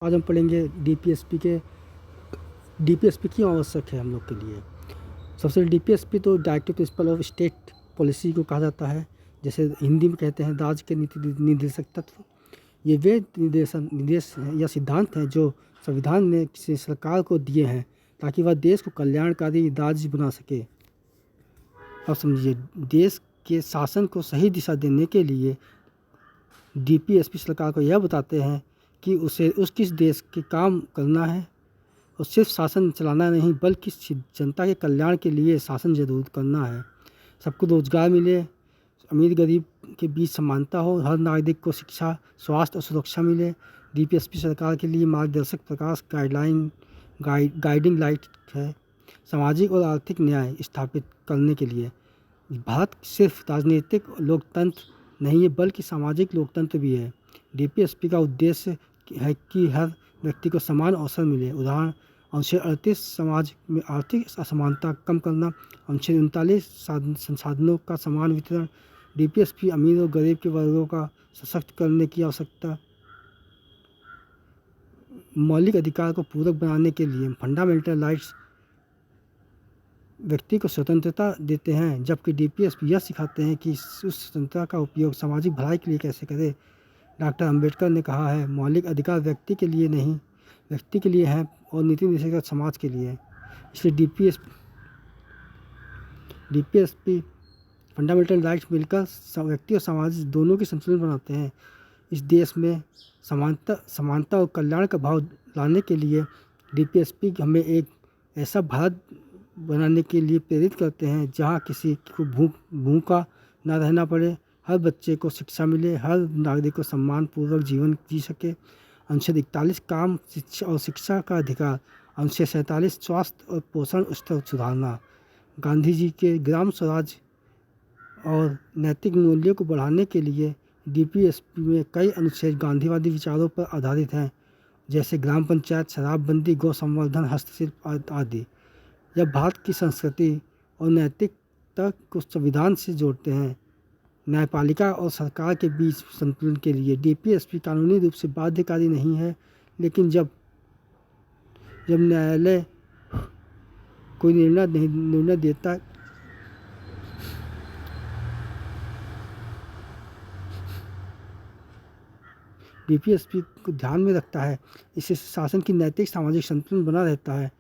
आज हम पढ़ेंगे डीपीएसपी क्यों आवश्यक है हम लोग के लिए। सबसे डीपीएसपी तो directive principle of state policy को कहा जाता है, जैसे हिंदी में कहते हैं राज्य के नीति निर्देशक तत्व। ये वे निर्देश हैं या सिद्धांत हैं जो संविधान ने किसी सरकार को दिए हैं ताकि वह देश को कल्याणकारी राज्य बना सके। अब समझिए, देश के शासन को सही दिशा देने के लिए डीपीएसपी सरकार को यह बताते हैं कि उसे किस देश के काम करना है, और सिर्फ शासन चलाना नहीं बल्कि जनता के कल्याण के लिए शासन जरूर करना है। सबको रोजगार मिले, अमीर गरीब के बीच समानता हो, हर नागरिक को शिक्षा, स्वास्थ्य और सुरक्षा मिले। डीपीएसपी सरकार के लिए मार्गदर्शक प्रकाश गाइडिंग लाइट है। सामाजिक और आर्थिक न्याय स्थापित करने के लिए भारत सिर्फ राजनीतिक लोकतंत्र नहीं है बल्कि सामाजिक लोकतंत्र भी है। डीपीएसपी का उद्देश्य है कि हर व्यक्ति को समान अवसर मिले। उदाहरण अनुच्छेद 38 समाज में आर्थिक असमानता कम करना, अनुच्छेद 39 संसाधनों का समान वितरण, डीपीएसपी अमीर और गरीब के वर्गों का सशक्त करने की आवश्यकता, मौलिक अधिकार को पूरक बनाने के लिए फंडामेंटल राइट्स व्यक्ति को स्वतंत्रता देते हैं, जबकि डीपीएसपी यह सिखाते हैं कि उस स्वतंत्रता का उपयोग सामाजिक भलाई के लिए कैसे करें। डॉक्टर अंबेडकर ने कहा है, मौलिक अधिकार व्यक्ति के लिए नहीं, व्यक्ति के लिए है और नीति निर्देशक समाज के लिए। इसलिए डीपीएसपी फंडामेंटल राइट्स मिलकर व्यक्ति और समाज दोनों के संतुलन बनाते हैं। इस देश में समानता और कल्याण का भाव लाने के लिए डीपीएसपी हमें एक ऐसा भारत बनाने के लिए प्रेरित करते हैं जहां किसी को भूखा न रहना पड़े, हर बच्चे को शिक्षा मिले, हर नागरिक को सम्मानपूर्वक जीवन जी सके। अनुच्छेद 41 काम और शिक्षा का अधिकार, अनुच्छेद 47 स्वास्थ्य और पोषण स्तर सुधारना। गांधी जी के ग्राम स्वराज और नैतिक मूल्यों को बढ़ाने के लिए डीपीएसपी में कई अनुच्छेद गांधीवादी विचारों पर आधारित हैं, जैसे ग्राम पंचायत, शराबबंदी, गौ संवर्धन, हस्तशिल्प आदि। यह भारत की संस्कृति और नैतिकता को संविधान से जोड़ते हैं। न्यायपालिका और सरकार के बीच संतुलन के लिए डीपीएसपी कानूनी रूप से बाध्यकारी नहीं है, लेकिन जब न्यायालय कोई निर्णय देता डीपीएसपी को ध्यान में रखता है। इससे शासन की नैतिक सामाजिक संतुलन बना रहता है।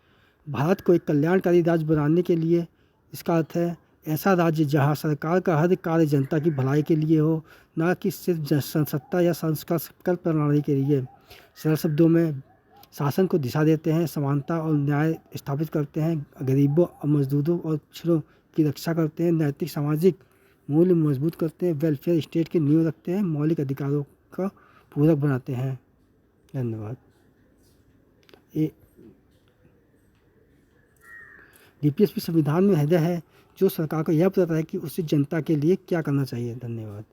भारत को एक कल्याणकारी राज्य बनाने के लिए इसका अर्थ है ऐसा राज्य जहां सरकार का हर कार्य जनता की भलाई के लिए हो, न कि सिर्फ सत्ता या संस्कार प्रणाली के लिए। सरल शब्दों में शासन को दिशा देते हैं, समानता और न्याय स्थापित करते हैं, गरीबों और मजदूरों और पिछड़ों की रक्षा करते हैं, नैतिक सामाजिक मूल्य मजबूत करते हैं, वेलफेयर स्टेट की नींव रखते हैं, मौलिक अधिकारों का पूरक बनाते हैं। धन्यवाद। डीपीएसपी संविधान में हृदय है जो सरकार को यह बताता है कि उसे जनता के लिए क्या करना चाहिए। धन्यवाद।